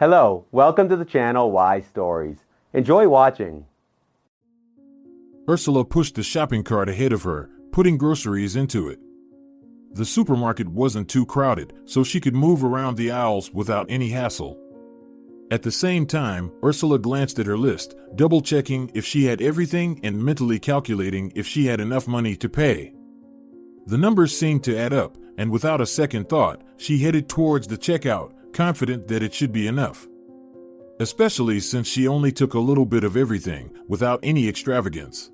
Hello, welcome to the channel Why Stories. Enjoy watching. Úrsula pushed the shopping cart ahead of her, putting groceries into it. The supermarket wasn't too crowded, so she could move around the aisles without any hassle. At the same time, Úrsula glanced at her list, double-checking if she had everything and mentally calculating if she had enough money to pay. The numbers seemed to add up, and without a second thought, she headed towards the checkout, confident that it should be enough. Especially since she only took a little bit of everything, without any extravagance.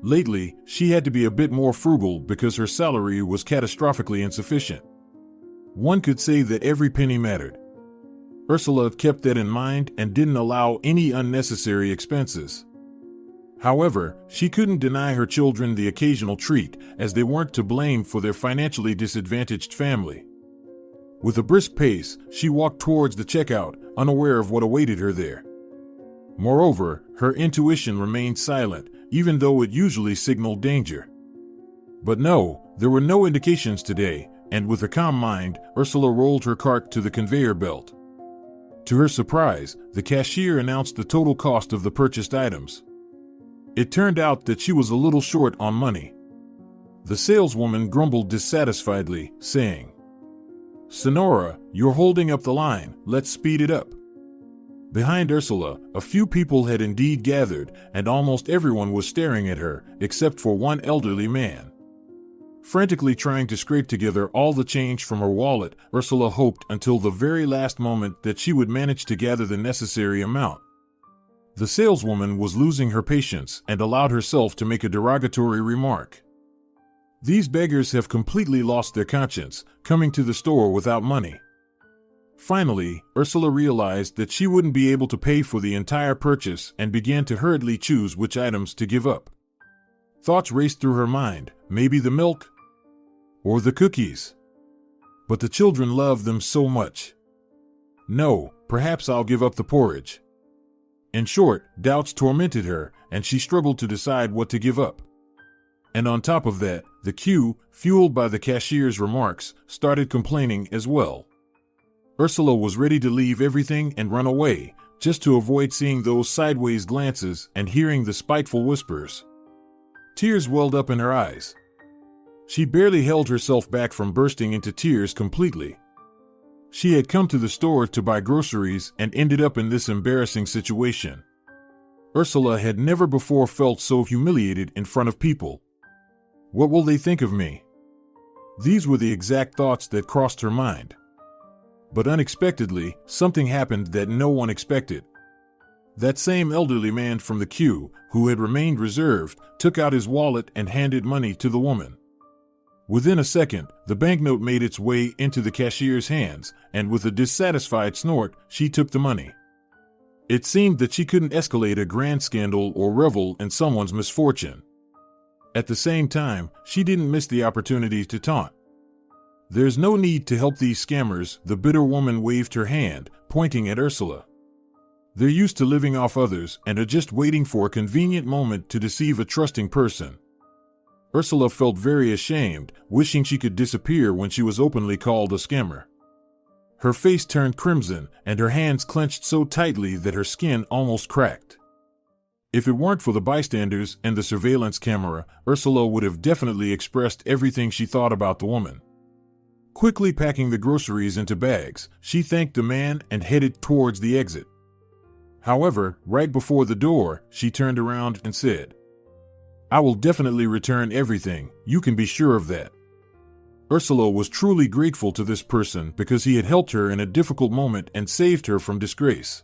Lately, she had to be a bit more frugal because her salary was catastrophically insufficient. One could say that every penny mattered. Úrsula kept that in mind and didn't allow any unnecessary expenses. However, she couldn't deny her children the occasional treat, as they weren't to blame for their financially disadvantaged family. With a brisk pace, she walked towards the checkout, unaware of what awaited her there. Moreover, her intuition remained silent, even though it usually signaled danger. But no, there were no indications today, and with a calm mind, Úrsula rolled her cart to the conveyor belt. To her surprise, the cashier announced the total cost of the purchased items. It turned out that she was a little short on money. The saleswoman grumbled dissatisfiedly, saying, "Sonora, you're holding up the line, let's speed it up." Behind Úrsula, a few people had indeed gathered, and almost everyone was staring at her, except for one elderly man. Frantically trying to scrape together all the change from her wallet, Úrsula hoped until the very last moment that she would manage to gather the necessary amount. The saleswoman was losing her patience and allowed herself to make a derogatory remark. "These beggars have completely lost their conscience, coming to the store without money." Finally, Úrsula realized that she wouldn't be able to pay for the entire purchase and began to hurriedly choose which items to give up. Thoughts raced through her mind, maybe the milk? Or the cookies? But the children loved them so much. No, perhaps I'll give up the porridge. In short, doubts tormented her, and she struggled to decide what to give up. And on top of that, the queue, fueled by the cashier's remarks, started complaining as well. Úrsula was ready to leave everything and run away, just to avoid seeing those sideways glances and hearing the spiteful whispers. Tears welled up in her eyes. She barely held herself back from bursting into tears completely. She had come to the store to buy groceries and ended up in this embarrassing situation. Úrsula had never before felt so humiliated in front of people. What will they think of me? These were the exact thoughts that crossed her mind. But unexpectedly, something happened that no one expected. That same elderly man from the queue, who had remained reserved, took out his wallet and handed money to the woman. Within a second, the banknote made its way into the cashier's hands, and with a dissatisfied snort, she took the money. It seemed that she couldn't escalate a grand scandal or revel in someone's misfortune. At the same time, she didn't miss the opportunity to taunt. "There's no need to help these scammers," the bitter woman waved her hand, pointing at Úrsula. "They're used to living off others and are just waiting for a convenient moment to deceive a trusting person." Úrsula felt very ashamed, wishing she could disappear when she was openly called a scammer. Her face turned crimson, and her hands clenched so tightly that her skin almost cracked. If it weren't for the bystanders and the surveillance camera, Úrsula would have definitely expressed everything she thought about the woman. Quickly packing the groceries into bags, she thanked the man and headed towards the exit. However, right before the door, she turned around and said, "I will definitely return everything, you can be sure of that." Úrsula was truly grateful to this person because he had helped her in a difficult moment and saved her from disgrace.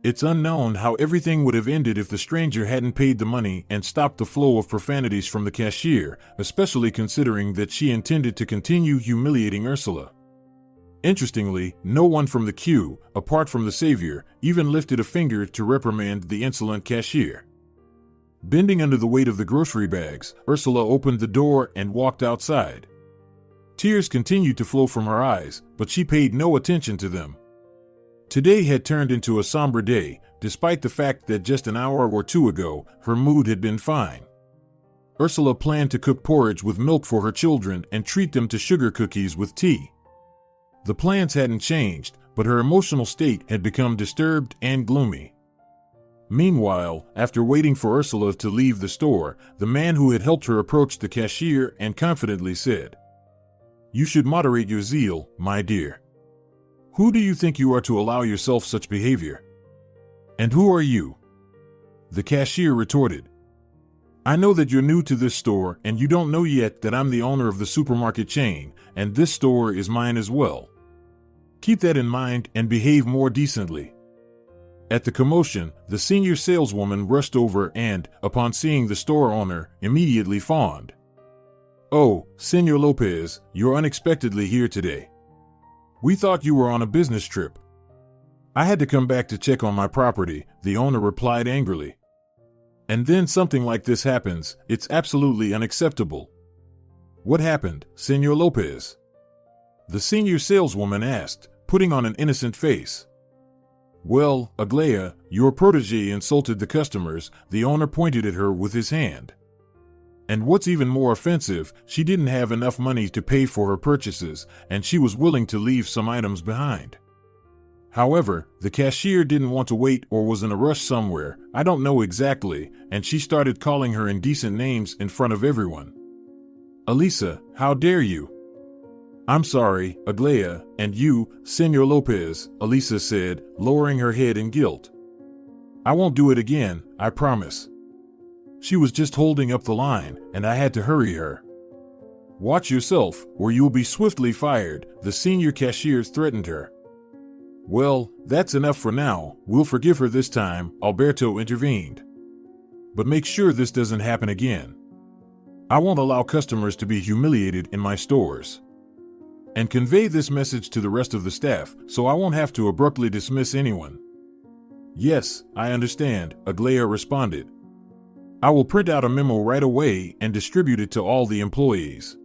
It's unknown how everything would have ended if the stranger hadn't paid the money and stopped the flow of profanities from the cashier, especially considering that she intended to continue humiliating Úrsula. Interestingly, no one from the queue, apart from the savior, even lifted a finger to reprimand the insolent cashier. Bending under the weight of the grocery bags, Úrsula opened the door and walked outside. Tears continued to flow from her eyes, but she paid no attention to them. Today had turned into a somber day, despite the fact that just an hour or two ago, her mood had been fine. Úrsula planned to cook porridge with milk for her children and treat them to sugar cookies with tea. The plans hadn't changed, but her emotional state had become disturbed and gloomy. Meanwhile, after waiting for Úrsula to leave the store, the man who had helped her approached the cashier and confidently said, "You should moderate your zeal, my dear. Who do you think you are to allow yourself such behavior? And who are you?" The cashier retorted, "I know that you're new to this store and you don't know yet that I'm the owner of the supermarket chain, and this store is mine as well. Keep that in mind and behave more decently." At the commotion, the senior saleswoman rushed over and, upon seeing the store owner, immediately fawned. "Oh, Senor Lopez, you're unexpectedly here today. We thought you were on a business trip." "I had to come back to check on my property," the owner replied angrily. "And then something like this happens. It's absolutely unacceptable." "What happened, Senor Lopez?" the senior saleswoman asked, putting on an innocent face. "Well, Aglaia, your protege insulted the customers," the owner pointed at her with his hand. "And what's even more offensive, she didn't have enough money to pay for her purchases, and she was willing to leave some items behind. However, the cashier didn't want to wait or was in a rush somewhere, I don't know exactly, and she started calling her indecent names in front of everyone. 'Elisa, how dare you?' 'I'm sorry, Aglaia, and you, Senor Lopez,' Elisa said, lowering her head in guilt. 'I won't do it again, I promise. She was just holding up the line, and I had to hurry her.' 'Watch yourself, or you'll be swiftly fired,' the senior cashier threatened her. 'Well, that's enough for now, we'll forgive her this time,' Alberto intervened. 'But make sure this doesn't happen again. I won't allow customers to be humiliated in my stores. And convey this message to the rest of the staff, so I won't have to abruptly dismiss anyone.' 'Yes, I understand,' Aglaia responded. 'I will print out a memo right away and distribute it to all the employees.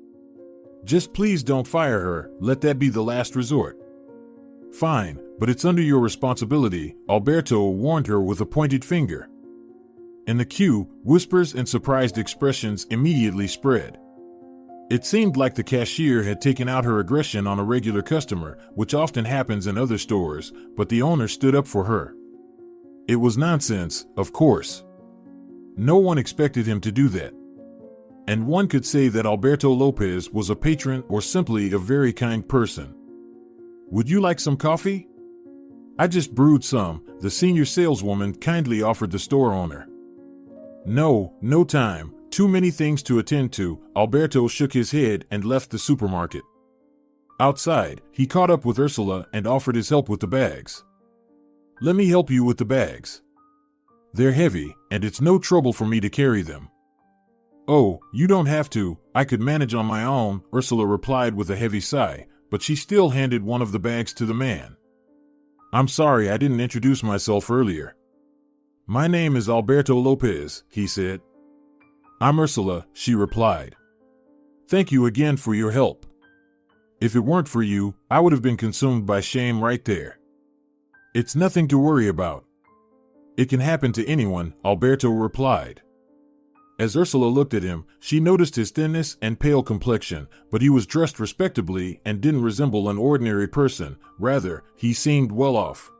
Just please don't fire her, let that be the last resort.' 'Fine, but it's under your responsibility,' Alberto warned her with a pointed finger. In the queue, whispers and surprised expressions immediately spread. It seemed like the cashier had taken out her aggression on a regular customer, which often happens in other stores, but the owner stood up for her. It was nonsense, of course. No one expected him to do that. And one could say that Alberto Lopez was a patron or simply a very kind person. 'Would you like some coffee?' 'I just brewed some,' the senior saleswoman kindly offered the store owner. 'No time. Too many things to attend to.' Alberto shook his head and left the supermarket. Outside, he caught up with Úrsula and offered his help with the bags. 'Let me help you with the bags. They're heavy, and it's no trouble for me to carry them.' 'Oh, you don't have to, I could manage on my own,' Úrsula replied with a heavy sigh, but she still handed one of the bags to the man. 'I'm sorry I didn't introduce myself earlier. My name is Alberto Lopez,' he said. 'I'm Úrsula,' she replied. 'Thank you again for your help. If it weren't for you, I would have been consumed by shame right there.' 'It's nothing to worry about. It can happen to anyone,' Alberto replied. As Úrsula looked at him, she noticed his thinness and pale complexion, but he was dressed respectably and didn't resemble an ordinary person, rather, he seemed well off.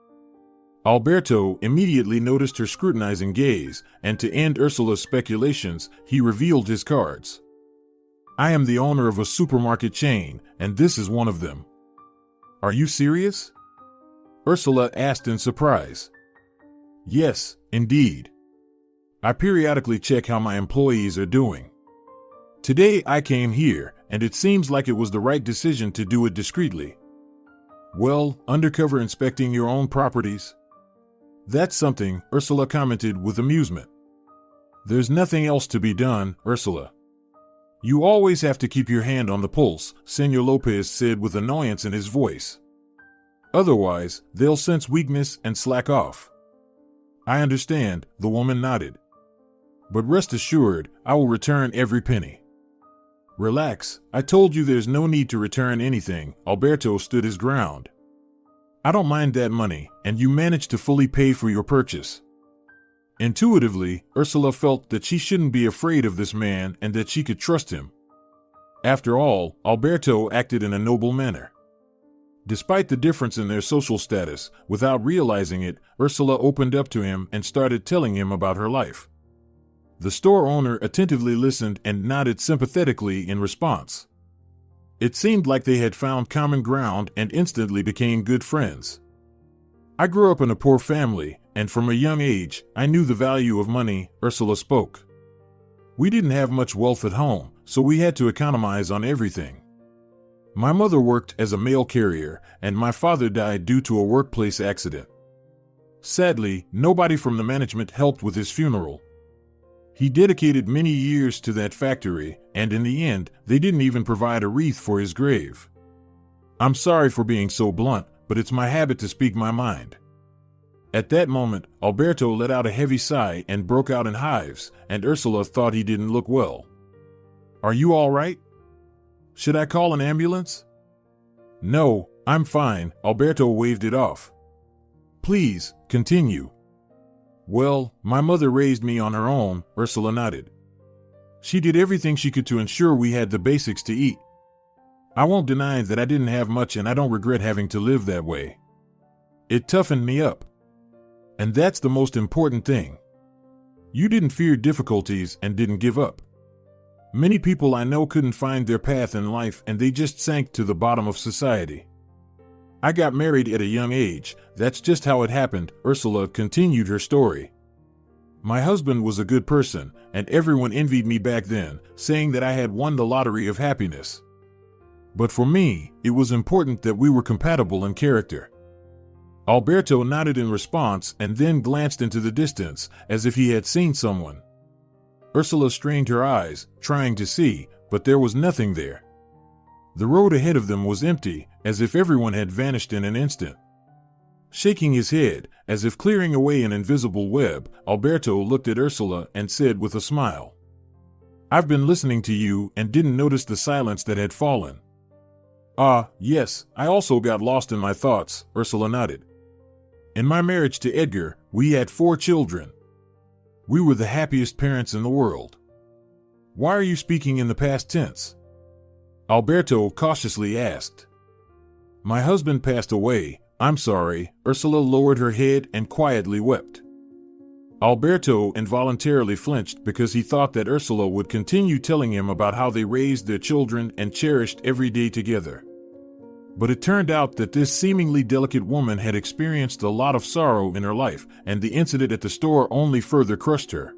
Alberto immediately noticed her scrutinizing gaze, and to end Úrsula's speculations, he revealed his cards. 'I am the owner of a supermarket chain, and this is one of them.' 'Are you serious?' Úrsula asked in surprise. 'Yes, indeed. I periodically check how my employees are doing. Today I came here, and it seems like it was the right decision to do it discreetly.' 'Well, undercover inspecting your own properties?' 'That's something,' Úrsula commented with amusement. 'There's nothing else to be done, Úrsula. You always have to keep your hand on the pulse,' Senor Lopez said with annoyance in his voice. 'Otherwise, they'll sense weakness and slack off.' 'I understand,' the woman nodded. 'But rest assured, I will return every penny.' 'Relax, I told you there's no need to return anything,' Alberto stood his ground. 'I don't mind that money, and you managed to fully pay for your purchase.' Intuitively, Úrsula felt that she shouldn't be afraid of this man and that she could trust him. After all, Alberto acted in a noble manner. Despite the difference in their social status, without realizing it, Úrsula opened up to him and started telling him about her life. The store owner attentively listened and nodded sympathetically in response. It seemed like they had found common ground and instantly became good friends. I grew up in a poor family, and from a young age, I knew the value of money, Úrsula spoke. We didn't have much wealth at home, so we had to economize on everything. My mother worked as a mail carrier, and my father died due to a workplace accident. Sadly, nobody from the management helped with his funeral. He dedicated many years to that factory, and in the end, they didn't even provide a wreath for his grave. I'm sorry for being so blunt, but it's my habit to speak my mind. At that moment, Alberto let out a heavy sigh and broke out in hives, and Úrsula thought he didn't look well. Are you all right? Should I call an ambulance? No, I'm fine, Alberto waved it off. Please, continue. Well, my mother raised me on her own, Úrsula nodded. She did everything she could to ensure we had the basics to eat. I won't deny that I didn't have much and I don't regret having to live that way. It toughened me up. And that's the most important thing. You didn't fear difficulties and didn't give up. Many people I know couldn't find their path in life and they just sank to the bottom of society. I got married at a young age, that's just how it happened, Úrsula continued her story. My husband was a good person, and everyone envied me back then, saying that I had won the lottery of happiness. But for me, it was important that we were compatible in character. Alberto nodded in response and then glanced into the distance, as if he had seen someone. Úrsula strained her eyes, trying to see, but there was nothing there. The road ahead of them was empty, as if everyone had vanished in an instant. Shaking his head, as if clearing away an invisible web, Alberto looked at Úrsula and said with a smile, I've been listening to you and didn't notice the silence that had fallen. Ah, yes, I also got lost in my thoughts, Úrsula nodded. In my marriage to Edgar, we had 4 children. We were the happiest parents in the world. Why are you speaking in the past tense? Alberto cautiously asked. My husband passed away, I'm sorry, Úrsula lowered her head and quietly wept. Alberto involuntarily flinched because he thought that Úrsula would continue telling him about how they raised their children and cherished every day together. But it turned out that this seemingly delicate woman had experienced a lot of sorrow in her life, and the incident at the store only further crushed her.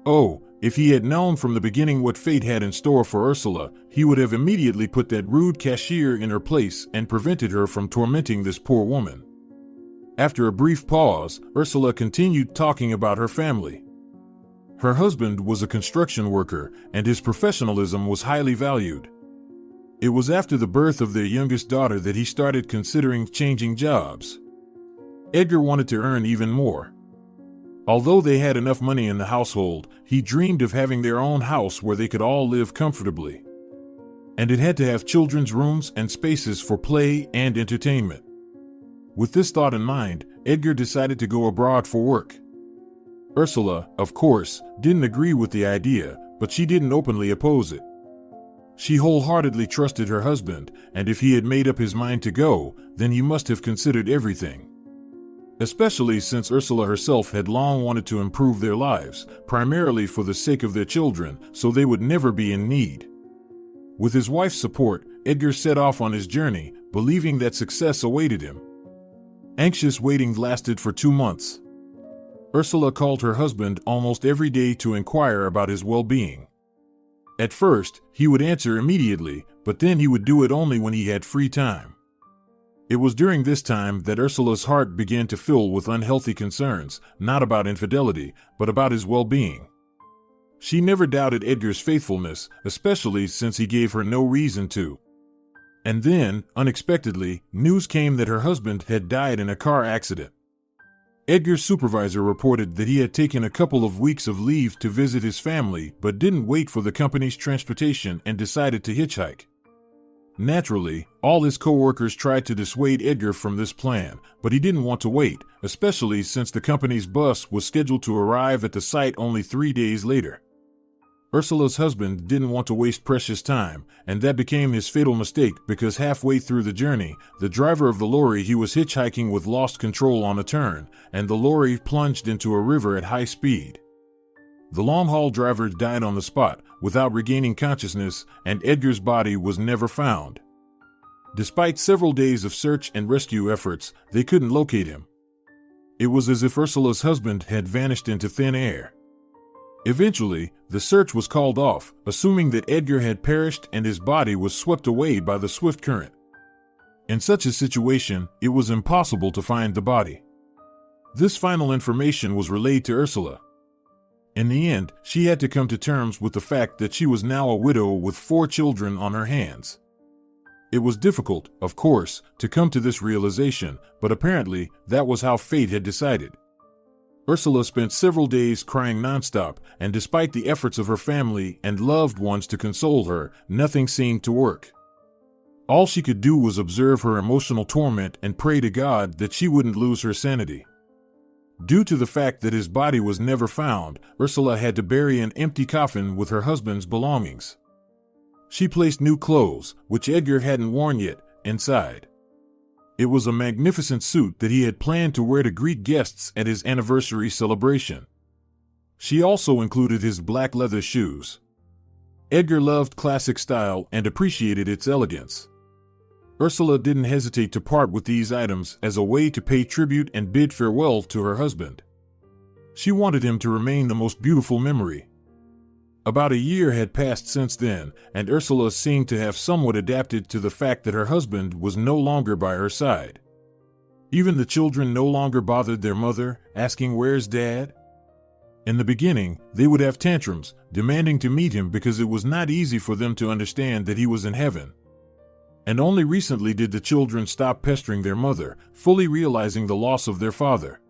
Oh, if he had known from the beginning what fate had in store for Úrsula, he would have immediately put that rude cashier in her place and prevented her from tormenting this poor woman. After a brief pause, Úrsula continued talking about her family. Her husband was a construction worker, and his professionalism was highly valued. It was after the birth of their youngest daughter that he started considering changing jobs. Edgar wanted to earn even more. Although they had enough money in the household, he dreamed of having their own house where they could all live comfortably. And it had to have children's rooms and spaces for play and entertainment. With this thought in mind, Edgar decided to go abroad for work. Úrsula, of course, didn't agree with the idea, but she didn't openly oppose it. She wholeheartedly trusted her husband, and if he had made up his mind to go, then he must have considered everything. Especially since Úrsula herself had long wanted to improve their lives, primarily for the sake of their children, so they would never be in need. With his wife's support, Edgar set off on his journey, believing that success awaited him. Anxious waiting lasted for 2 months. Úrsula called her husband almost every day to inquire about his well-being. At first, he would answer immediately, but then he would do it only when he had free time. It was during this time that Úrsula's heart began to fill with unhealthy concerns, not about infidelity, but about his well-being. She never doubted Edgar's faithfulness, especially since he gave her no reason to. And then, unexpectedly, news came that her husband had died in a car accident. Edgar's supervisor reported that he had taken a couple of weeks of leave to visit his family but didn't wait for the company's transportation and decided to hitchhike. Naturally, all his co-workers tried to dissuade Edgar from this plan, but he didn't want to wait, especially since the company's bus was scheduled to arrive at the site only 3 days later. Ursula's husband didn't want to waste precious time, and that became his fatal mistake because halfway through the journey, the driver of the lorry he was hitchhiking with lost control on a turn, and the lorry plunged into a river at high speed. The long-haul driver died on the spot, without regaining consciousness, and Edgar's body was never found. Despite several days of search and rescue efforts, they couldn't locate him. It was as if Ursula's husband had vanished into thin air. Eventually, the search was called off, assuming that Edgar had perished and his body was swept away by the swift current. In such a situation, it was impossible to find the body. This final information was relayed to Úrsula. In the end, she had to come to terms with the fact that she was now a widow with 4 children on her hands. It was difficult, of course, to come to this realization, but apparently that was how fate had decided. Úrsula spent several days crying nonstop, and despite the efforts of her family and loved ones to console her, nothing seemed to work. All she could do was observe her emotional torment and pray to God that she wouldn't lose her sanity. Due to the fact that his body was never found, Úrsula had to bury an empty coffin with her husband's belongings. She placed new clothes, which Edgar hadn't worn yet, inside. It was a magnificent suit that he had planned to wear to greet guests at his anniversary celebration. She also included his black leather shoes. Edgar loved classic style and appreciated its elegance. Úrsula didn't hesitate to part with these items as a way to pay tribute and bid farewell to her husband. She wanted him to remain the most beautiful memory. About a year had passed since then, and Úrsula seemed to have somewhat adapted to the fact that her husband was no longer by her side. Even the children no longer bothered their mother, asking "Where's Dad?" In the beginning, they would have tantrums, demanding to meet him because it was not easy for them to understand that he was in heaven. And only recently did the children stop pestering their mother, fully realizing the loss of their father.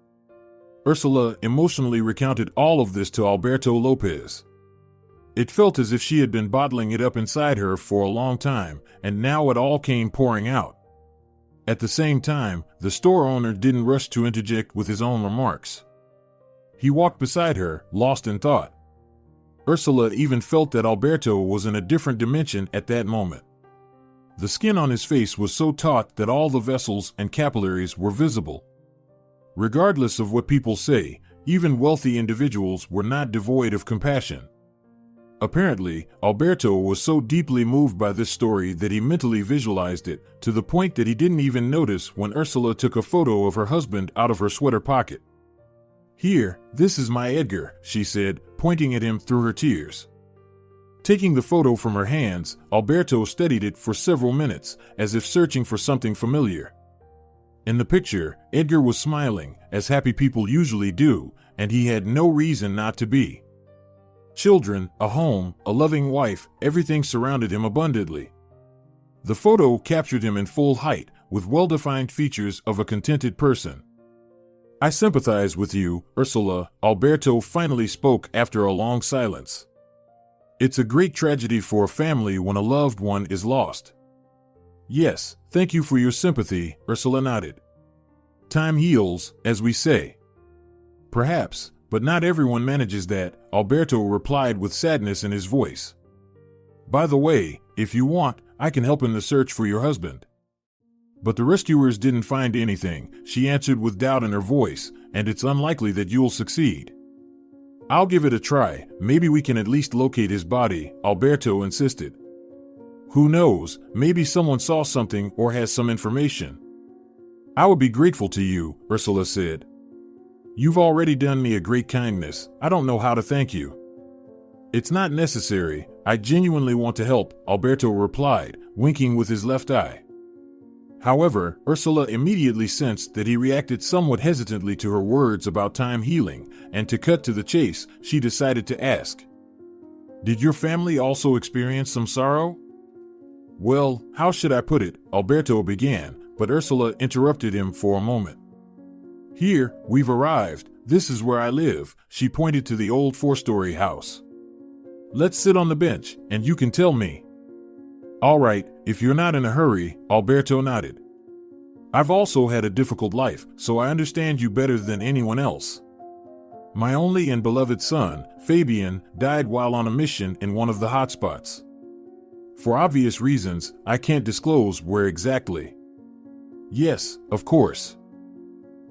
Úrsula emotionally recounted all of this to Alberto Lopez. It felt as if she had been bottling it up inside her for a long time, and now it all came pouring out. At the same time, the store owner didn't rush to interject with his own remarks. He walked beside her, lost in thought. Úrsula even felt that Alberto was in a different dimension at that moment. The skin on his face was so taut that all the vessels and capillaries were visible. Regardless of what people say, even wealthy individuals were not devoid of compassion. Apparently, Alberto was so deeply moved by this story that he mentally visualized it, to the point that he didn't even notice when Úrsula took a photo of her husband out of her sweater pocket. "Here, this is my Edgar," she said, pointing at him through her tears. Taking the photo from her hands, Alberto studied it for several minutes, as if searching for something familiar. In the picture, Edgar was smiling, as happy people usually do, and he had no reason not to be. Children, a home, a loving wife, everything surrounded him abundantly. The photo captured him in full height, with well-defined features of a contented person. "I sympathize with you, Úrsula," Alberto finally spoke after a long silence. "It's a great tragedy for a family when a loved one is lost." "Yes, thank you for your sympathy," Úrsula nodded. "Time heals, as we say." "Perhaps, but not everyone manages that," Alberto replied with sadness in his voice. "By the way, if you want, I can help in the search for your husband." "But the rescuers didn't find anything," she answered with doubt in her voice, "and it's unlikely that you'll succeed." "I'll give it a try, maybe we can at least locate his body," Alberto insisted. "Who knows, maybe someone saw something or has some information." "I would be grateful to you," Úrsula said. "You've already done me a great kindness, I don't know how to thank you." "It's not necessary, I genuinely want to help," Alberto replied, winking with his left eye. However, Úrsula immediately sensed that he reacted somewhat hesitantly to her words about time healing, and to cut to the chase, she decided to ask, "Did your family also experience some sorrow?" "Well, how should I put it?" Alberto began, but Úrsula interrupted him for a moment. "Here, we've arrived, this is where I live," she pointed to the old 4-story house. "Let's sit on the bench, and you can tell me." "All right, if you're not in a hurry," Alberto nodded. "I've also had a difficult life, so I understand you better than anyone else." My only and beloved son, Fabian, died while on a mission in one of the hotspots. For obvious reasons, I can't disclose where exactly. Yes, of course.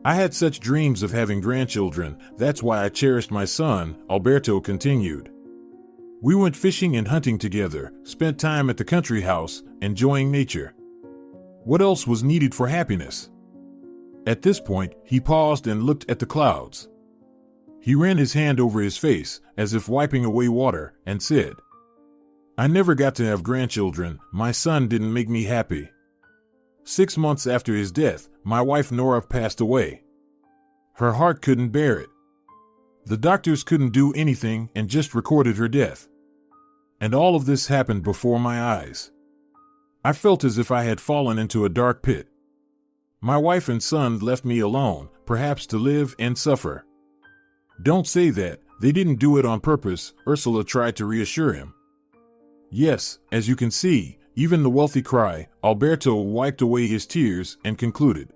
I had such dreams of having grandchildren, that's why I cherished my son, Alberto continued. We went fishing and hunting together, spent time at the country house, enjoying nature. What else was needed for happiness? At this point, he paused and looked at the clouds. He ran his hand over his face, as if wiping away water, and said, I never got to have grandchildren. My son didn't make me happy. 6 months after his death, my wife Nora passed away. Her heart couldn't bear it. The doctors couldn't do anything and just recorded her death. And all of this happened before my eyes. I felt as if I had fallen into a dark pit. My wife and son left me alone, perhaps to live and suffer. Don't say that, they didn't do it on purpose, Úrsula tried to reassure him. Yes, as you can see, even the wealthy cry, Alberto wiped away his tears and concluded.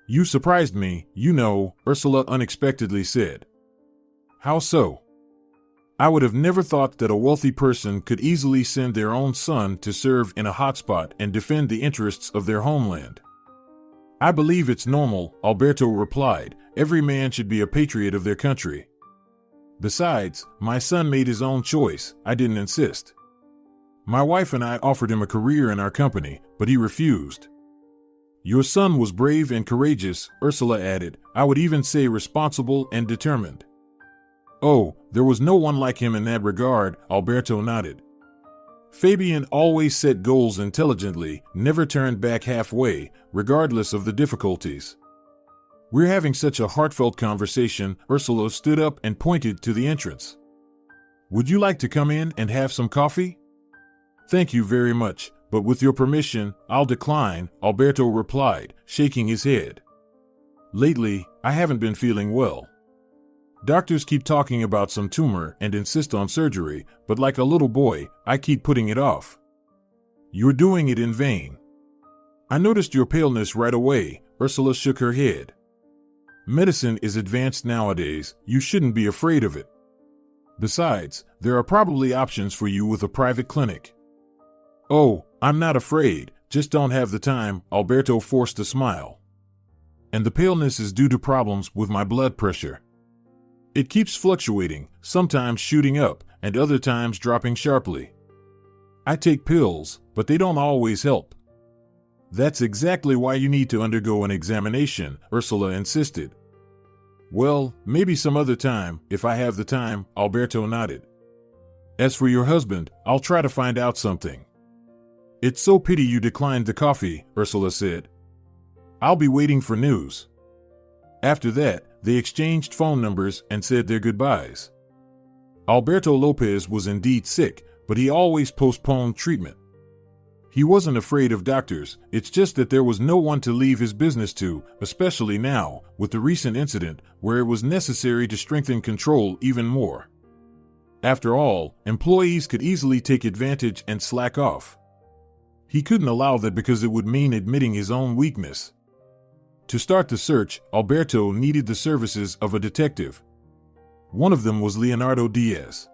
You surprised me, you know, Úrsula unexpectedly said. How so? I would have never thought that a wealthy person could easily send their own son to serve in a hotspot and defend the interests of their homeland. I believe it's normal, Alberto replied. Every man should be a patriot of their country. Besides, my son made his own choice, I didn't insist. My wife and I offered him a career in our company, but he refused. Your son was brave and courageous, Úrsula added. I would even say responsible and determined. Oh, there was no one like him in that regard, Alberto nodded. Fabian always set goals intelligently, never turned back halfway, regardless of the difficulties. We're having such a heartfelt conversation, Úrsula stood up and pointed to the entrance. Would you like to come in and have some coffee? Thank you very much, but with your permission, I'll decline, Alberto replied, shaking his head. Lately, I haven't been feeling well. Doctors keep talking about some tumor and insist on surgery, but like a little boy, I keep putting it off. You're doing it in vain. I noticed your paleness right away, Úrsula shook her head. Medicine is advanced nowadays, you shouldn't be afraid of it. Besides, there are probably options for you with a private clinic. Oh, I'm not afraid, just don't have the time, Alberto forced a smile. And the paleness is due to problems with my blood pressure. It keeps fluctuating, sometimes shooting up, and other times dropping sharply. I take pills, but they don't always help. That's exactly why you need to undergo an examination, Úrsula insisted. Well, maybe some other time, if I have the time, Alberto nodded. As for your husband, I'll try to find out something. It's so pity you declined the coffee, Úrsula said. I'll be waiting for news. After that, they exchanged phone numbers and said their goodbyes. Alberto Lopez was indeed sick, but he always postponed treatment. He wasn't afraid of doctors, it's just that there was no one to leave his business to, especially now, with the recent incident, where it was necessary to strengthen control even more. After all, employees could easily take advantage and slack off. He couldn't allow that because it would mean admitting his own weakness. To start the search, Alberto needed the services of a detective. One of them was Leonardo Diaz.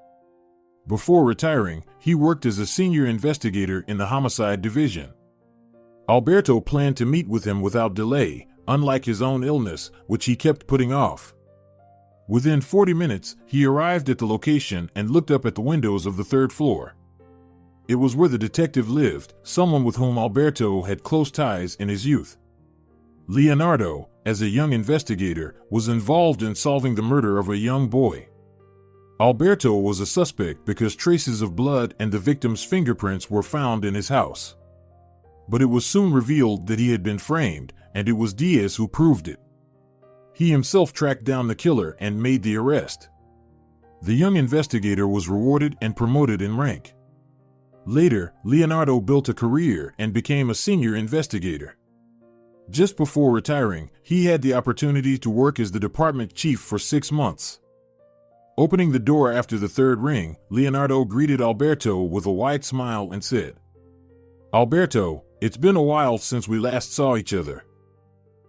Before retiring, he worked as a senior investigator in the homicide division. Alberto planned to meet with him without delay, unlike his own illness, which he kept putting off. Within 40 minutes, he arrived at the location and looked up at the windows of the third floor. It was where the detective lived, someone with whom Alberto had close ties in his youth. Leonardo, as a young investigator, was involved in solving the murder of a young boy. Alberto was a suspect because traces of blood and the victim's fingerprints were found in his house. But it was soon revealed that he had been framed, and it was Diaz who proved it. He himself tracked down the killer and made the arrest. The young investigator was rewarded and promoted in rank. Later, Leonardo built a career and became a senior investigator. Just before retiring, he had the opportunity to work as the department chief for 6 months. Opening the door after the third ring, Leonardo greeted Alberto with a wide smile and said, Alberto, it's been a while since we last saw each other.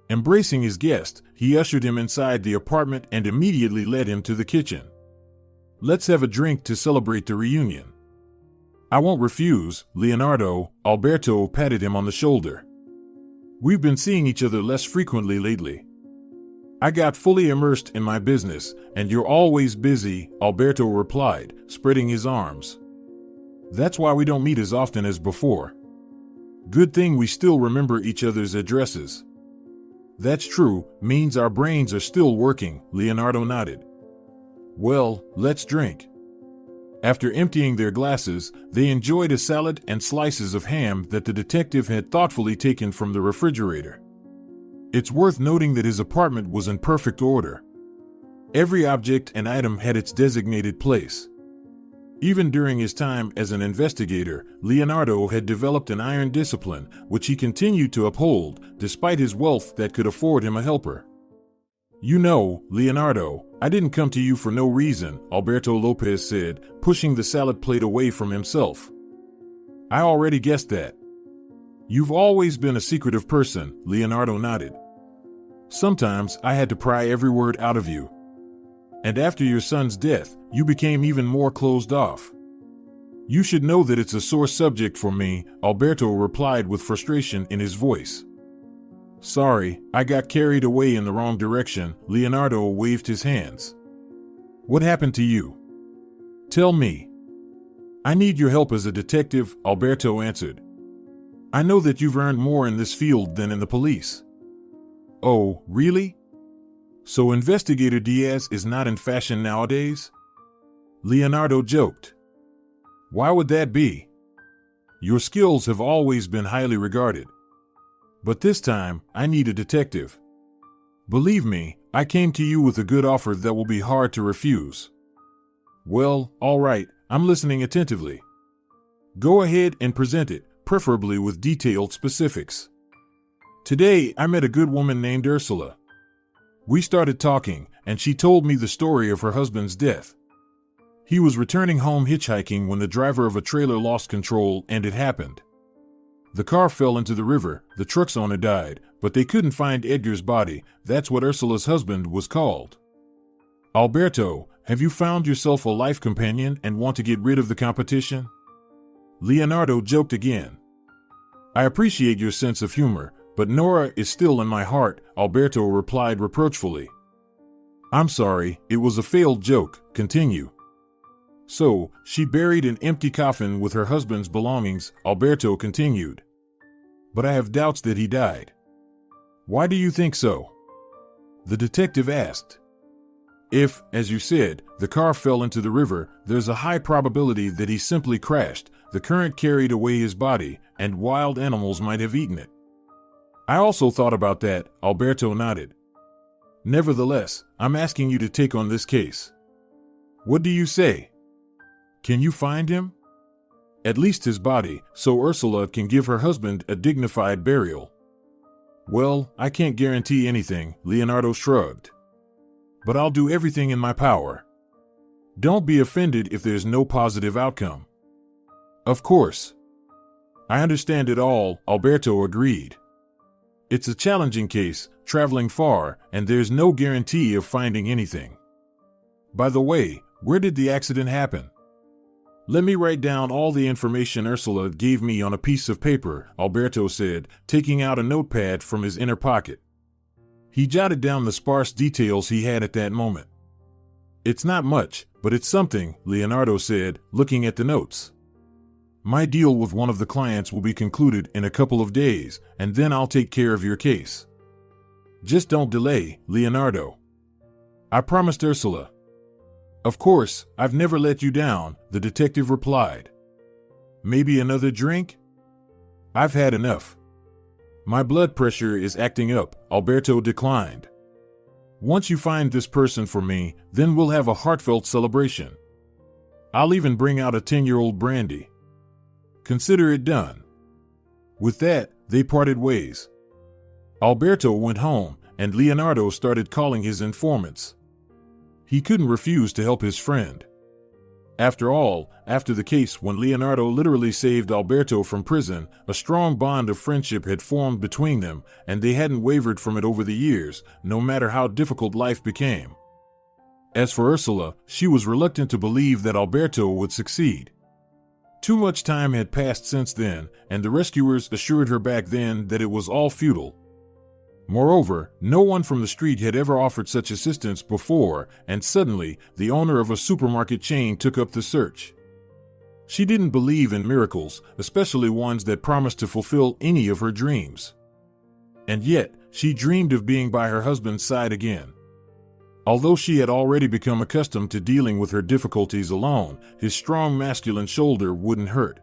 Embracing his guest, he ushered him inside the apartment and immediately led him to the kitchen. "Let's have a drink to celebrate the reunion." "I won't refuse, Leonardo," Alberto patted him on the shoulder. "We've been seeing each other less frequently lately." "I got fully immersed in my business, and you're always busy," Alberto replied, spreading his arms. "That's why we don't meet as often as before." "Good thing we still remember each other's addresses." "That's true, means our brains are still working," Leonardo nodded. "Well, let's drink." After emptying their glasses, they enjoyed a salad and slices of ham that the detective had thoughtfully taken from the refrigerator. It's worth noting that his apartment was in perfect order. Every object and item had its designated place. Even during his time as an investigator, Leonardo had developed an iron discipline, which he continued to uphold, despite his wealth that could afford him a helper. "You know, Leonardo, I didn't come to you for no reason," Alberto Lopez said, pushing the salad plate away from himself. "I already guessed that." "You've always been a secretive person," Leonardo nodded. "Sometimes I had to pry every word out of you. And after your son's death, you became even more closed off." "You should know that it's a sore subject for me," Alberto replied with frustration in his voice. "Sorry, I got carried away in the wrong direction," Leonardo waved his hands. "What happened to you? Tell me." "I need your help as a detective," Alberto answered. "I know that you've earned more in this field than in the police." "Oh, really? So Investigator Diaz is not in fashion nowadays?" Leonardo joked. "Why would that be? Your skills have always been highly regarded. But this time, I need a detective. Believe me, I came to you with a good offer that will be hard to refuse." "Well, all right, I'm listening attentively. Go ahead and present it, preferably with detailed specifics." "Today, I met a good woman named Úrsula. We started talking, and she told me the story of her husband's death. He was returning home hitchhiking when the driver of a trailer lost control and it happened. The car fell into the river, the truck's owner died, but they couldn't find Edgar's body. That's what Úrsula's husband was called." "Alberto, have you found yourself a life companion and want to get rid of the competition?" Leonardo joked again. "I appreciate your sense of humor, but Nora is still in my heart," Alberto replied reproachfully. "I'm sorry, it was a failed joke. Continue." "So, she buried an empty coffin with her husband's belongings," Alberto continued. "But I have doubts that he died." "Why do you think so?" the detective asked. "If, as you said, the car fell into the river, there's a high probability that he simply crashed, the current carried away his body, and wild animals might have eaten it." "I also thought about that," Alberto nodded. "Nevertheless, I'm asking you to take on this case. What do you say? Can you find him? At least his body, so Úrsula can give her husband a dignified burial." "Well, I can't guarantee anything," Leonardo shrugged. "But I'll do everything in my power. Don't be offended if there's no positive outcome." "Of course. I understand it all," Alberto agreed. "It's a challenging case, traveling far, and there's no guarantee of finding anything. By the way, where did the accident happen?" "Let me write down all the information Úrsula gave me on a piece of paper," Alberto said, taking out a notepad from his inner pocket. He jotted down the sparse details he had at that moment. "It's not much, but it's something," Leonardo said, looking at the notes. "My deal with one of the clients will be concluded in a couple of days, and then I'll take care of your case. Just don't delay, Leonardo." "I promised Úrsula." "Of course, I've never let you down," the detective replied. "Maybe another drink?" "I've had enough. My blood pressure is acting up," Alberto declined. "Once you find this person for me, then we'll have a heartfelt celebration. I'll even bring out a 10-year-old brandy. Consider it done." With that, they parted ways. Alberto went home, and Leonardo started calling his informants. He couldn't refuse to help his friend. After all, after the case when Leonardo literally saved Alberto from prison, a strong bond of friendship had formed between them, and they hadn't wavered from it over the years, no matter how difficult life became. As for Úrsula, she was reluctant to believe that Alberto would succeed. Too much time had passed since then, and the rescuers assured her back then that it was all futile. Moreover, no one from the street had ever offered such assistance before, and suddenly, the owner of a supermarket chain took up the search. She didn't believe in miracles, especially ones that promised to fulfill any of her dreams. And yet, she dreamed of being by her husband's side again. Although she had already become accustomed to dealing with her difficulties alone, his strong masculine shoulder wouldn't hurt.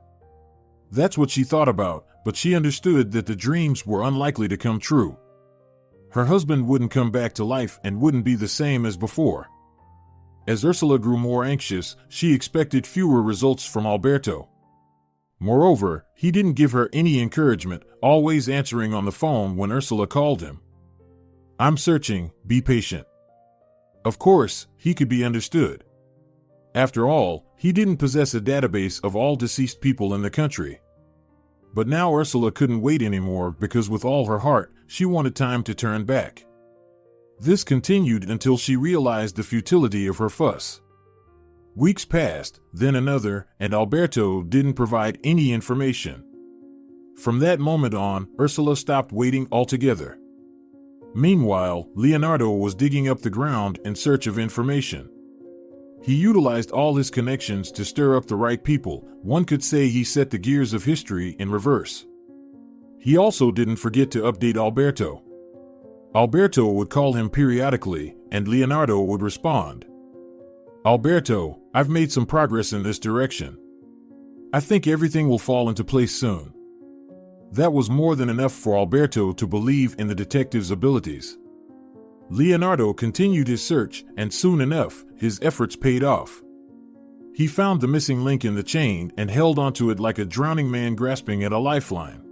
That's what she thought about, but she understood that the dreams were unlikely to come true. Her husband wouldn't come back to life and wouldn't be the same as before. As Úrsula grew more anxious, she expected fewer results from Alberto. Moreover, he didn't give her any encouragement, always answering on the phone when Úrsula called him. "I'm searching, be patient." Of course, he could be understood. After all, he didn't possess a database of all deceased people in the country. But now Úrsula couldn't wait anymore because with all her heart, she wanted time to turn back. This continued until she realized the futility of her fuss. Weeks passed, then another, and Alberto didn't provide any information. From that moment on, Úrsula stopped waiting altogether. Meanwhile, Leonardo was digging up the ground in search of information. He utilized all his connections to stir up the right people. One could say he set the gears of history in reverse. He also didn't forget to update Alberto. Alberto would call him periodically, and Leonardo would respond. "Alberto, I've made some progress in this direction. I think everything will fall into place soon." That was more than enough for Alberto to believe in the detective's abilities. Leonardo continued his search, and soon enough, his efforts paid off. He found the missing link in the chain and held onto it like a drowning man grasping at a lifeline.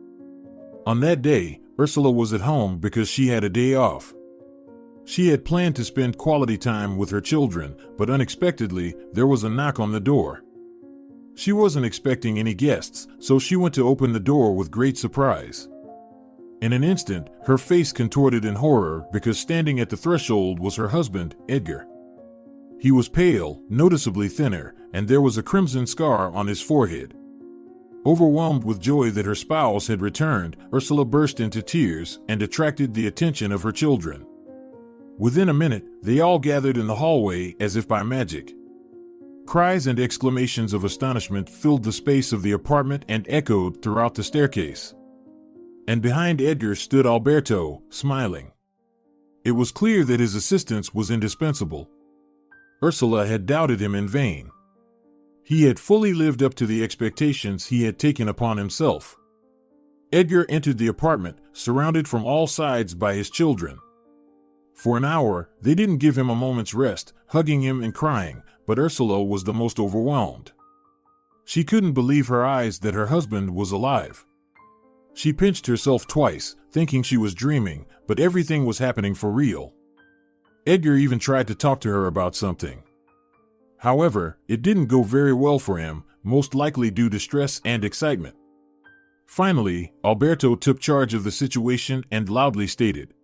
On that day, Úrsula was at home because she had a day off. She had planned to spend quality time with her children, but unexpectedly, there was a knock on the door. She wasn't expecting any guests, so she went to open the door with great surprise. In an instant, her face contorted in horror because standing at the threshold was her husband, Edgar. He was pale, noticeably thinner, and there was a crimson scar on his forehead. Overwhelmed with joy that her spouse had returned, Úrsula burst into tears and attracted the attention of her children. Within a minute, they all gathered in the hallway as if by magic. Cries and exclamations of astonishment filled the space of the apartment and echoed throughout the staircase. And behind Edgar stood Alberto, smiling. It was clear that his assistance was indispensable. Úrsula had doubted him in vain. He had fully lived up to the expectations he had taken upon himself. Edgar entered the apartment, surrounded from all sides by his children. For an hour, they didn't give him a moment's rest, hugging him and crying, but Úrsula was the most overwhelmed. She couldn't believe her eyes that her husband was alive. She pinched herself twice, thinking she was dreaming, but everything was happening for real. Edgar even tried to talk to her about something. However, it didn't go very well for him, most likely due to stress and excitement. Finally, Alberto took charge of the situation and loudly stated,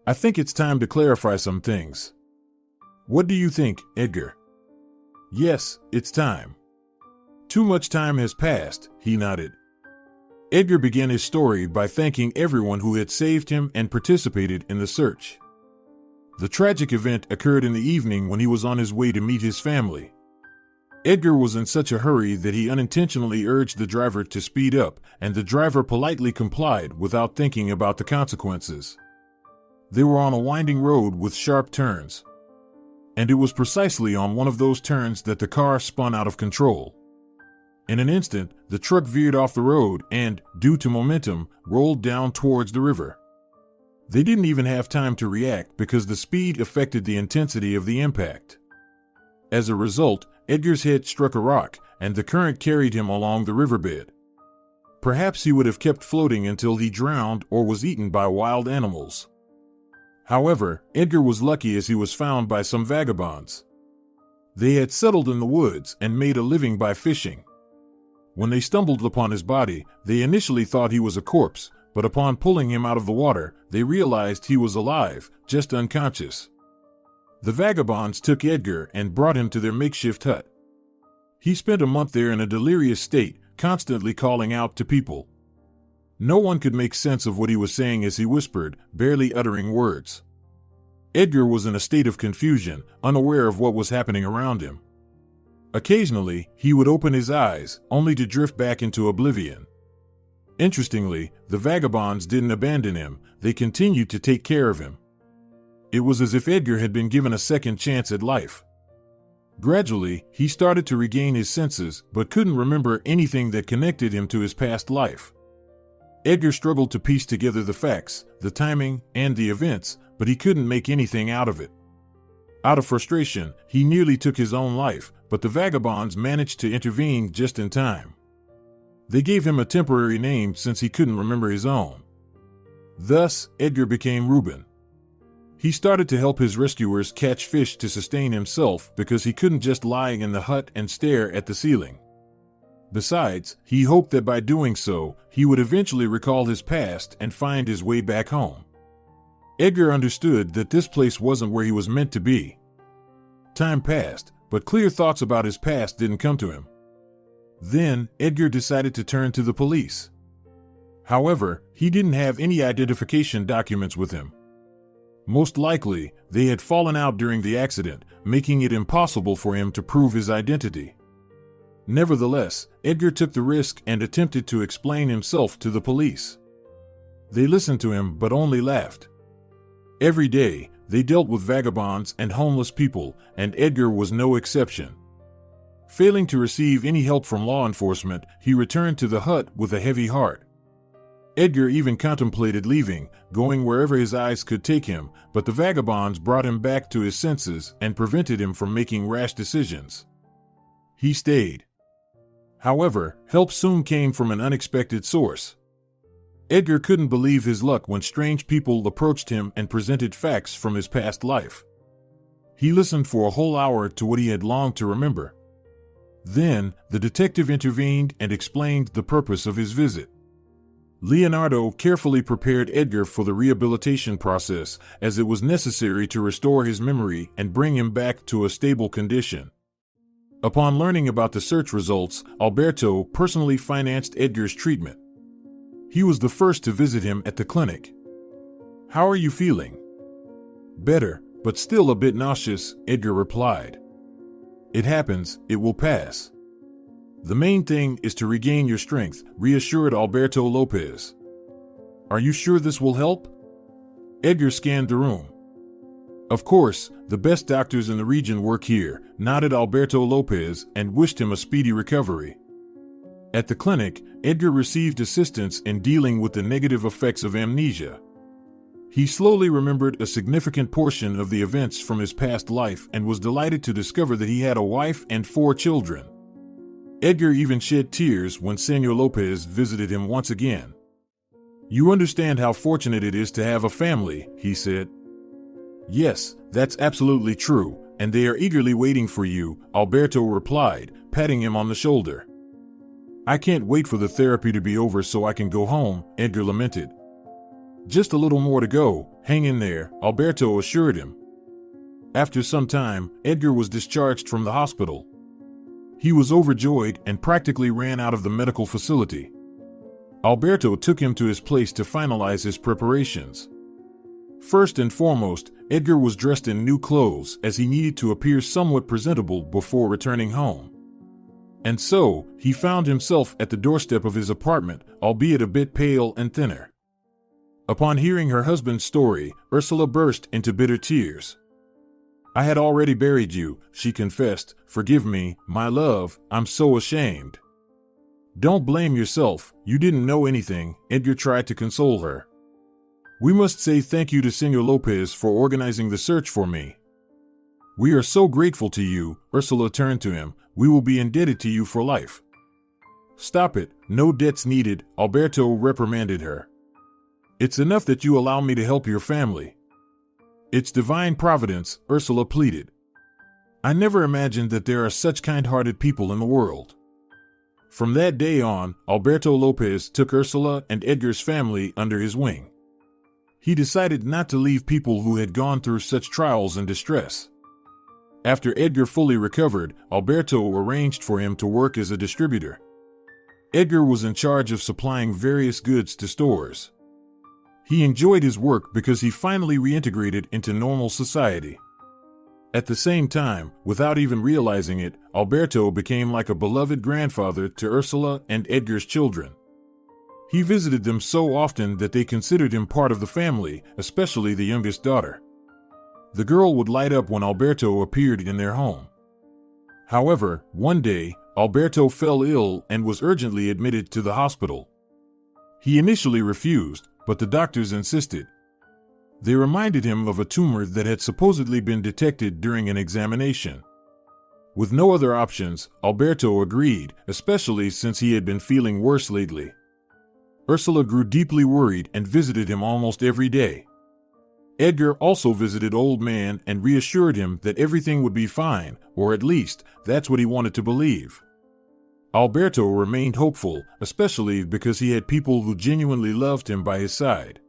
"I think it's time to clarify some things." "What do you think, Edgar?" "Yes, it's time." "Too much time has passed," he nodded. Edgar began his story by thanking everyone who had saved him and participated in the search. The tragic event occurred in the evening when he was on his way to meet his family. Edgar was in such a hurry that he unintentionally urged the driver to speed up, and the driver politely complied without thinking about the consequences. They were on a winding road with sharp turns. And it was precisely on one of those turns that the car spun out of control. In an instant, the truck veered off the road and, due to momentum, rolled down towards the river. They didn't even have time to react because the speed affected the intensity of the impact. As a result, Edgar's head struck a rock, and the current carried him along the riverbed. Perhaps he would have kept floating until he drowned or was eaten by wild animals. However, Edgar was lucky as he was found by some vagabonds. They had settled in the woods and made a living by fishing. When they stumbled upon his body, they initially thought he was a corpse, but upon pulling him out of the water, they realized he was alive, just unconscious. The vagabonds took Edgar and brought him to their makeshift hut. He spent a month there in a delirious state, constantly calling out to people. No one could make sense of what he was saying as he whispered, barely uttering words. Edgar was in a state of confusion, unaware of what was happening around him. Occasionally, he would open his eyes, only to drift back into oblivion. Interestingly, the vagabonds didn't abandon him, they continued to take care of him. It was as if Edgar had been given a second chance at life. Gradually, he started to regain his senses, but couldn't remember anything that connected him to his past life. Edgar struggled to piece together the facts, the timing, and the events, but he couldn't make anything out of it. Out of frustration, he nearly took his own life, but the vagabonds managed to intervene just in time. They gave him a temporary name since he couldn't remember his own. Thus, Edgar became Reuben. He started to help his rescuers catch fish to sustain himself because he couldn't just lie in the hut and stare at the ceiling. Besides, he hoped that by doing so, he would eventually recall his past and find his way back home. Edgar understood that this place wasn't where he was meant to be. Time passed, but clear thoughts about his past didn't come to him. Then, Edgar decided to turn to the police. However, he didn't have any identification documents with him. Most likely, they had fallen out during the accident, making it impossible for him to prove his identity. Nevertheless, Edgar took the risk and attempted to explain himself to the police. They listened to him but only laughed. Every day, they dealt with vagabonds and homeless people, and Edgar was no exception. Failing to receive any help from law enforcement, he returned to the hut with a heavy heart. Edgar even contemplated leaving, going wherever his eyes could take him, but the vagabonds brought him back to his senses and prevented him from making rash decisions. He stayed. However, help soon came from an unexpected source. Edgar couldn't believe his luck when strange people approached him and presented facts from his past life. He listened for a whole hour to what he had longed to remember. Then, the detective intervened and explained the purpose of his visit. Leonardo carefully prepared Edgar for the rehabilitation process, as it was necessary to restore his memory and bring him back to a stable condition. Upon learning about the search results, Alberto personally financed Edgar's treatment. He was the first to visit him at the clinic. "How are you feeling?" "Better, but still a bit nauseous," Edgar replied. "It happens, it will pass. The main thing is to regain your strength," reassured Alberto Lopez. "Are you sure this will help?" Edgar scanned the room. "Of course, the best doctors in the region work here," nodded Alberto Lopez and wished him a speedy recovery. At the clinic, Edgar received assistance in dealing with the negative effects of amnesia. He slowly remembered a significant portion of the events from his past life and was delighted to discover that he had a wife and 4 children. Edgar even shed tears when Senor Lopez visited him once again. "You understand how fortunate it is to have a family," he said. "Yes, that's absolutely true, and they are eagerly waiting for you," Alberto replied, patting him on the shoulder. "I can't wait for the therapy to be over so I can go home," Edgar lamented. "Just a little more to go, hang in there," Alberto assured him. After some time, Edgar was discharged from the hospital. He was overjoyed and practically ran out of the medical facility. Alberto took him to his place to finalize his preparations. First and foremost, Edgar was dressed in new clothes as he needed to appear somewhat presentable before returning home. And so, he found himself at the doorstep of his apartment, albeit a bit pale and thinner. Upon hearing her husband's story, Úrsula burst into bitter tears. "I had already buried you," she confessed. "Forgive me, my love, I'm so ashamed." "Don't blame yourself, you didn't know anything," Edgar tried to console her. "We must say thank you to Senor Lopez for organizing the search for me." "We are so grateful to you," Úrsula turned to him. "We will be indebted to you for life." "Stop it, no debts needed," Alberto reprimanded her. "It's enough that you allow me to help your family." "It's divine providence," Úrsula pleaded. I never imagined that there are such kind-hearted people in the world." From that day on, Alberto Lopez took Ursula and Edgar's family under his wing. He decided not to leave people who had gone through such trials and distress. After Edgar fully recovered, Alberto arranged for him to work as a distributor. Edgar was in charge of supplying various goods to stores. He enjoyed his work because he finally reintegrated into normal society. At the same time, without even realizing it, Alberto became like a beloved grandfather to Ursula and Edgar's children. He visited them so often that they considered him part of the family, especially the youngest daughter. The girl would light up when Alberto appeared in their home. However, one day, Alberto fell ill and was urgently admitted to the hospital. He initially refused, but the doctors insisted. They reminded him of a tumor that had supposedly been detected during an examination. With no other options, Alberto agreed, especially since he had been feeling worse lately. Ursula grew deeply worried and visited him almost every day. Edgar also visited Old Man and reassured him that everything would be fine, or at least, that's what he wanted to believe. Alberto remained hopeful, especially because he had people who genuinely loved him by his side.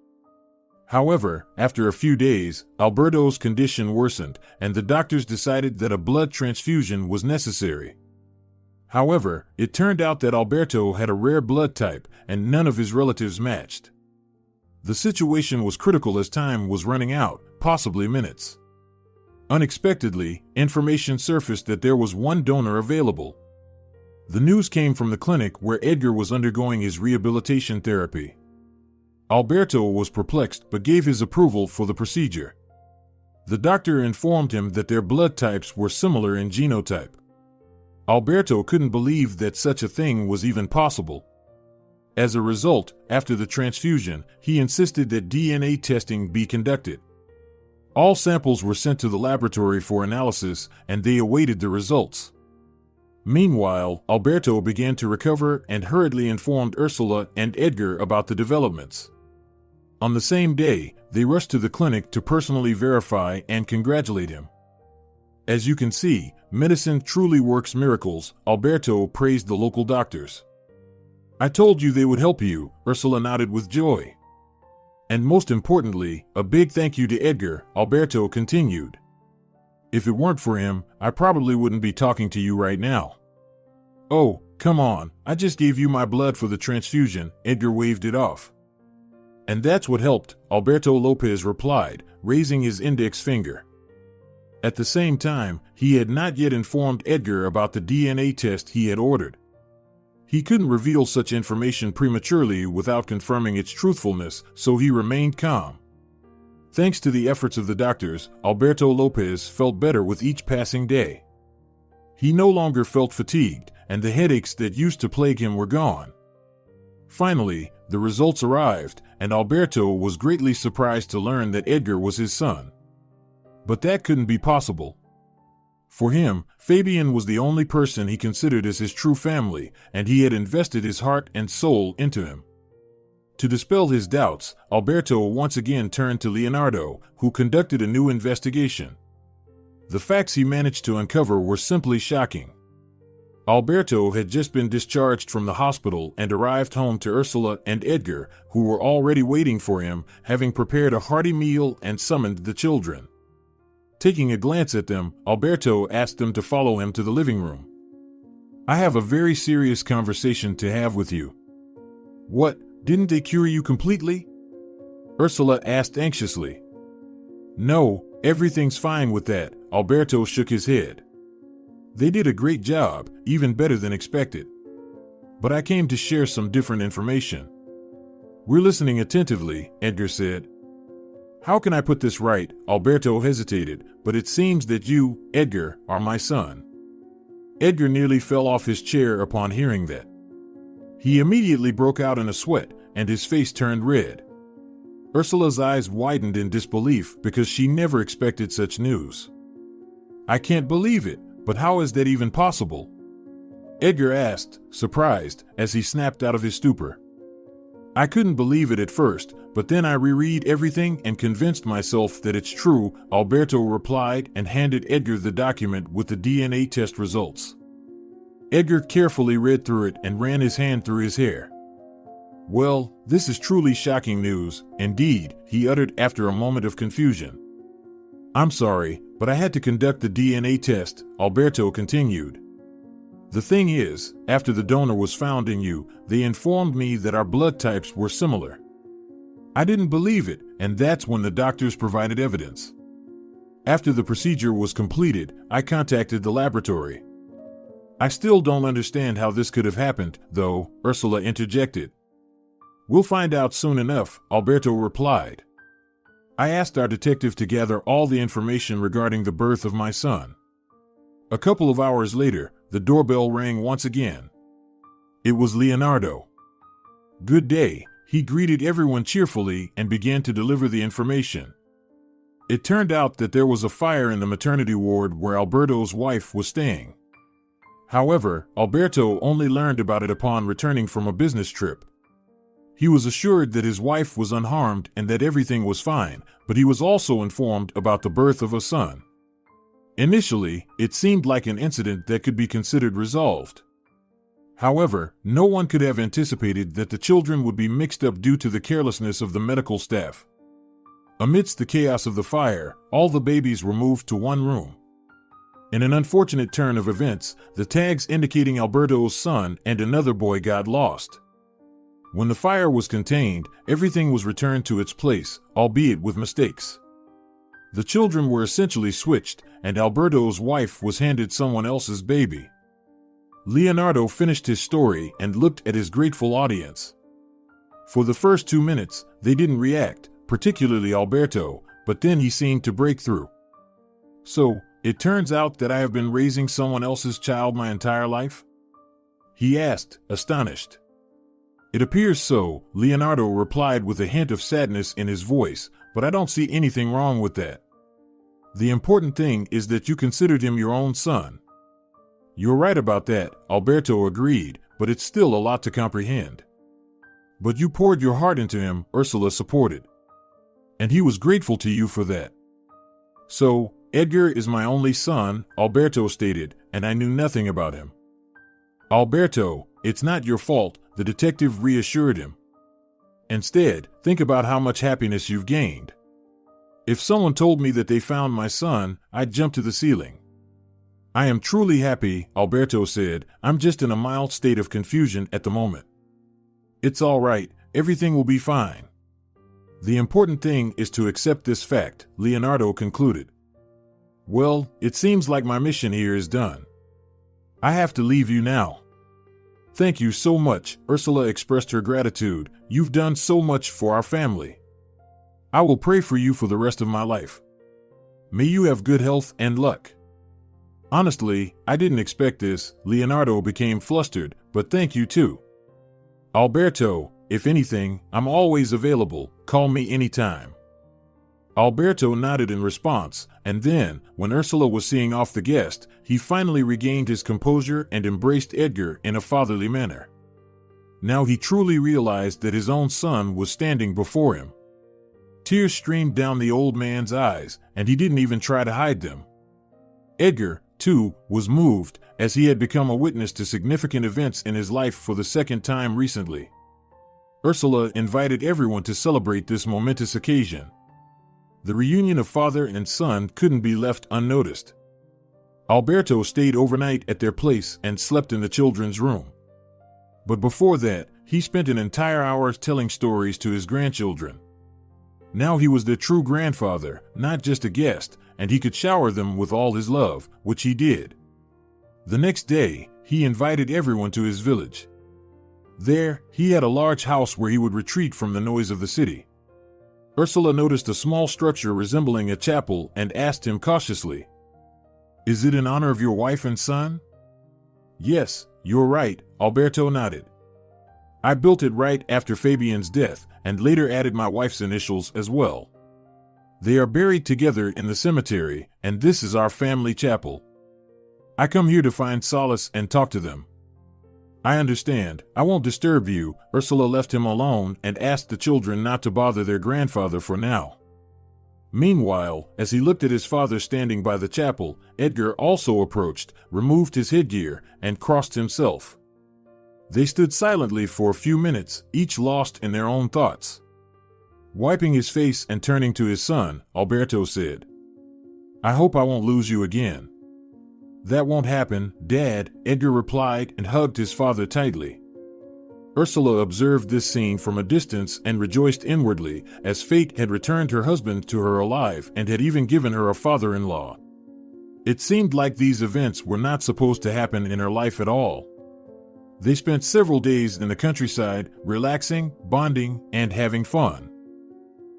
However, after a few days, Alberto's condition worsened, and the doctors decided that a blood transfusion was necessary. However, it turned out that Alberto had a rare blood type, and none of his relatives matched. The situation was critical as time was running out, possibly minutes. Unexpectedly, information surfaced that there was one donor available. The news came from the clinic where Edgar was undergoing his rehabilitation therapy. Alberto was perplexed but gave his approval for the procedure. The doctor informed him that their blood types were similar in genotype. Alberto couldn't believe that such a thing was even possible. As a result, after the transfusion, he insisted that DNA testing be conducted. All samples were sent to the laboratory for analysis, and they awaited the results. Meanwhile, Alberto began to recover and hurriedly informed Ursula and Edgar about the developments. On the same day, they rushed to the clinic to personally verify and congratulate him. As you can see, medicine truly works miracles, Alberto praised the local doctors. "I told you they would help you," Ursula nodded with joy. "And most importantly, a big thank you to Edgar," Alberto continued. "If it weren't for him, I probably wouldn't be talking to you right now." "Oh, come on, I just gave you my blood for the transfusion," Edgar waved it off. "And that's what helped," Alberto Lopez replied, raising his index finger. At the same time, he had not yet informed Edgar about the DNA test he had ordered. He couldn't reveal such information prematurely without confirming its truthfulness, so he remained calm. Thanks to the efforts of the doctors, Alberto Lopez felt better with each passing day. He no longer felt fatigued, and the headaches that used to plague him were gone. Finally, the results arrived, and Alberto was greatly surprised to learn that Edgar was his son. But that couldn't be possible. For him, Fabian was the only person he considered as his true family, and he had invested his heart and soul into him. To dispel his doubts, Alberto once again turned to Leonardo, who conducted a new investigation. The facts he managed to uncover were simply shocking. Alberto had just been discharged from the hospital and arrived home to Ursula and Edgar, who were already waiting for him, having prepared a hearty meal and summoned the children. Taking a glance at them, Alberto asked them to follow him to the living room. "I have a very serious conversation to have with you." "What, didn't they cure you completely?" Ursula asked anxiously. "No, everything's fine with that," Alberto shook his head. "They did a great job, even better than expected. But I came to share some different information." "We're listening attentively," Edgar said. "How can I put this right?" Alberto hesitated, "but it seems that you, Edgar, are my son." Edgar nearly fell off his chair upon hearing that. He immediately broke out in a sweat, and his face turned red. Ursula's eyes widened in disbelief because she never expected such news. "I can't believe it, but how is that even possible?" Edgar asked, surprised, as he snapped out of his stupor. I couldn't believe it at first, but then I reread everything and convinced myself that it's true, Alberto replied and handed Edgar the document with the DNA test results. Edgar carefully read through it and ran his hand through his hair. "Well, this is truly shocking news, indeed," he uttered after a moment of confusion. "I'm sorry, but I had to conduct the DNA test," Alberto continued. "The thing is, after the donor was found in you, they informed me that our blood types were similar. I didn't believe it, and that's when the doctors provided evidence. After the procedure was completed, I contacted the laboratory. I still don't understand how this could have happened, though," Úrsula interjected. "We'll find out soon enough," Alberto replied. "I asked our detective to gather all the information regarding the birth of my son." A couple of hours later, the doorbell rang once again. It was Leonardo. "Good day," he greeted everyone cheerfully and began to deliver the information. It turned out that there was a fire in the maternity ward where Alberto's wife was staying. However, Alberto only learned about it upon returning from a business trip. He was assured that his wife was unharmed and that everything was fine, but he was also informed about the birth of a son. Initially, it seemed like an incident that could be considered resolved. However, no one could have anticipated that the children would be mixed up due to the carelessness of the medical staff. Amidst the chaos of the fire, all the babies were moved to one room. In an unfortunate turn of events, the tags indicating Alberto's son and another boy got lost. When the fire was contained, everything was returned to its place, albeit with mistakes. The children were essentially switched, and Alberto's wife was handed someone else's baby. Leonardo finished his story and looked at his grateful audience. For the first 2 minutes, they didn't react, particularly Alberto, but then he seemed to break through. "So, it turns out that I have been raising someone else's child my entire life?" he asked, astonished. "It appears so," Leonardo replied with a hint of sadness in his voice, "but I don't see anything wrong with that. The important thing is that you considered him your own son." "You're right about that," Alberto agreed, "but it's still a lot to comprehend." "But you poured your heart into him," Úrsula supported. "And he was grateful to you for that." "So, Edgar is my only son," Alberto stated, "and I knew nothing about him." "Alberto, it's not your fault," the detective reassured him. "Instead, think about how much happiness you've gained. If someone told me that they found my son, I'd jump to the ceiling." "I am truly happy," Alberto said. "I'm just in a mild state of confusion at the moment." "It's all right, everything will be fine. The important thing is to accept this fact," Leonardo concluded. "Well, it seems like my mission here is done. I have to leave you now." "Thank you so much," Úrsula expressed her gratitude. "You've done so much for our family. I will pray for you for the rest of my life. May you have good health and luck." "Honestly, I didn't expect this," Leonardo became flustered, "but thank you too. Alberto, if anything, I'm always available, call me anytime." Alberto nodded in response, and then, when Úrsula was seeing off the guest, he finally regained his composure and embraced Edgar in a fatherly manner. Now he truly realized that his own son was standing before him. Tears streamed down the old man's eyes, and he didn't even try to hide them. Edgar, too, was moved, as he had become a witness to significant events in his life for the second time recently. Úrsula invited everyone to celebrate this momentous occasion. The reunion of father and son couldn't be left unnoticed. Alberto stayed overnight at their place and slept in the children's room. But before that, he spent an entire hour telling stories to his grandchildren. Now he was their true grandfather, not just a guest, and he could shower them with all his love, which he did. The next day, he invited everyone to his village. There, he had a large house where he would retreat from the noise of the city. Úrsula noticed a small structure resembling a chapel and asked him cautiously, "Is it in honor of your wife and son?" "Yes, you're right," Alberto nodded. "I built it right after Fabian's death and later added my wife's initials as well. They are buried together in the cemetery, and this is our family chapel. I come here to find solace and talk to them." I understand. I won't disturb you. Ursula left him alone and asked the children not to bother their grandfather for now. Meanwhile, as he looked at his father standing by the chapel, Edgar also approached, removed his headgear, and crossed himself. They stood silently for a few minutes, each lost in their own thoughts. Wiping his face and turning to his son, Alberto said, "I hope I won't lose you again." "That won't happen, Dad," Edgar replied and hugged his father tightly. Ursula observed this scene from a distance and rejoiced inwardly, as fate had returned her husband to her alive and had even given her a father-in-law. It seemed like these events were not supposed to happen in her life at all. They spent several days in the countryside, relaxing, bonding, and having fun.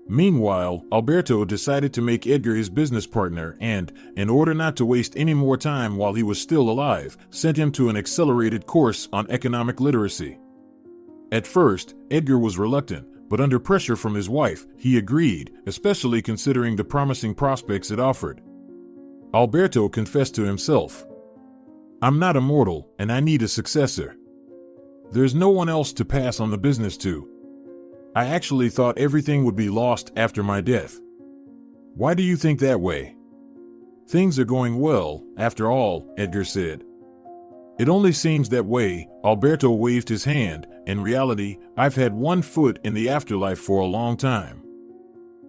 Meanwhile, Alberto decided to make Edgar his business partner and, in order not to waste any more time while he was still alive, sent him to an accelerated course on economic literacy. At first, Edgar was reluctant, but under pressure from his wife, he agreed, especially considering the promising prospects it offered. Alberto confessed to himself, "I'm not immortal, and I need a successor. There's no one else to pass on the business to. I actually thought everything would be lost after my death." "Why do you think that way?" "Things are going well, after all," Edgar said. "It only seems that way," Alberto waved his hand. "In reality, I've had one foot in the afterlife for a long time.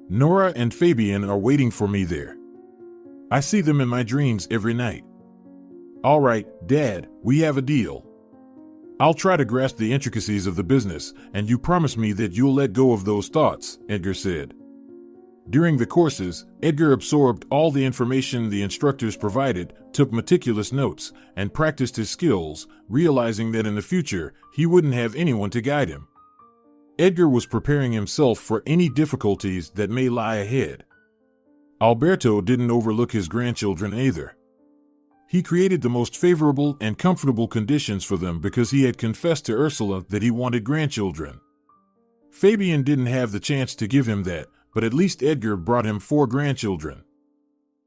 Nora and Fabian are waiting for me there. I see them in my dreams every night." "All right, Dad, we have a deal. I'll try to grasp the intricacies of the business, and you promise me that you'll let go of those thoughts," Edgar said. During the courses, Edgar absorbed all the information the instructors provided, took meticulous notes, and practiced his skills, realizing that in the future, he wouldn't have anyone to guide him. Edgar was preparing himself for any difficulties that may lie ahead. Alberto didn't overlook his grandchildren either. He created the most favorable and comfortable conditions for them because he had confessed to Ursula that he wanted grandchildren. Fabian didn't have the chance to give him that, but at least Edgar brought him 4 grandchildren.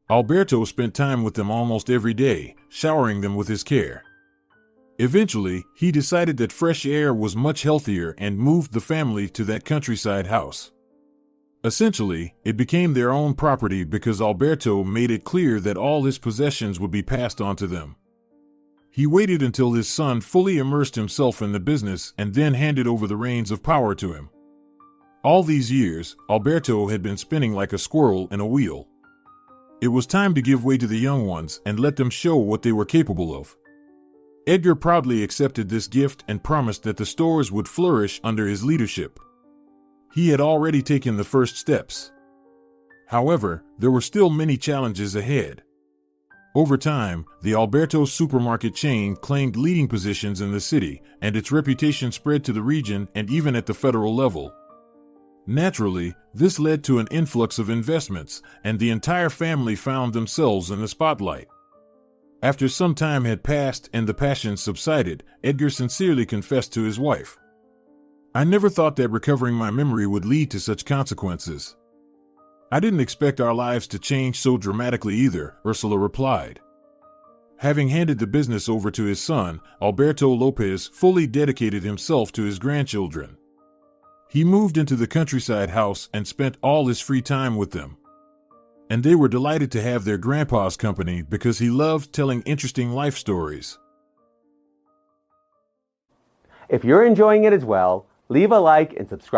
Alberto spent time with them almost every day, showering them with his care. Eventually, he decided that fresh air was much healthier and moved the family to that countryside house. Essentially, it became their own property because Alberto made it clear that all his possessions would be passed on to them. He waited until his son fully immersed himself in the business and then handed over the reins of power to him. All these years, Alberto had been spinning like a squirrel in a wheel. It was time to give way to the young ones and let them show what they were capable of. Edgar proudly accepted this gift and promised that the stores would flourish under his leadership. He had already taken the first steps. However, there were still many challenges ahead. Over time, the Alberto supermarket chain claimed leading positions in the city, and its reputation spread to the region and even at the federal level. Naturally, this led to an influx of investments, and the entire family found themselves in the spotlight. After some time had passed and the passion subsided, Edgar sincerely confessed to his wife, "I never thought that recovering my memory would lead to such consequences." "I didn't expect our lives to change so dramatically either," Ursula replied. Having handed the business over to his son, Alberto Lopez fully dedicated himself to his grandchildren. He moved into the countryside house and spent all his free time with them. And they were delighted to have their grandpa's company because he loved telling interesting life stories. If you're enjoying it as well, leave a like and subscribe.